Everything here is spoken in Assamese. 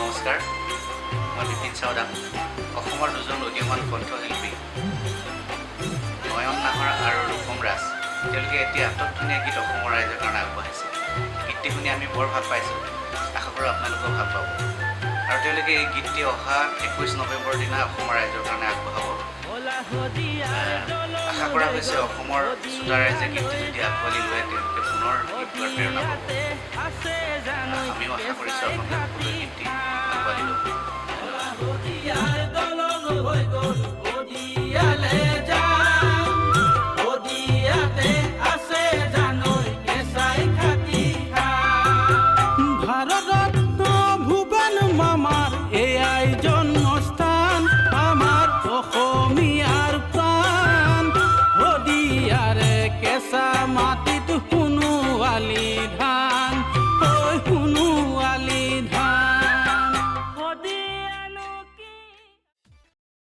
নমস্কাৰ, মই বিপিন চাওদাং, অসমৰ দুজন উদীয়মান কণ্ঠশিল্পী নয়ন নাহৰ আৰু ৰূপম ৰাজ। তেওঁলোকে এটি আটকধুনীয়া গীত অসমৰ ৰাইজৰ কাৰণে আগবঢ়াইছে। গীতটি শুনি আমি বৰ ভাল পাইছোঁ, আশা কৰোঁ আপোনালোকেও ভাল পাব। আৰু তেওঁলোকে এই গীতটি অহা 21 নৱেম্বৰৰ দিনা অসমৰ ৰাইজৰ কাৰণে আগবঢ়াব। আশা কৰা হৈছে অসমৰ শ্ৰোতা ৰাইজে গীতটি যদি আঁকোৱালি লয় তেওঁলোকে পুনৰ গীত গোৱাৰ প্ৰেৰণা পাব। আমিও আশা কৰিছোঁ আপোনালোকে সকলোৱে গীতটি আঁকোৱালি ল'ব। ভাৰত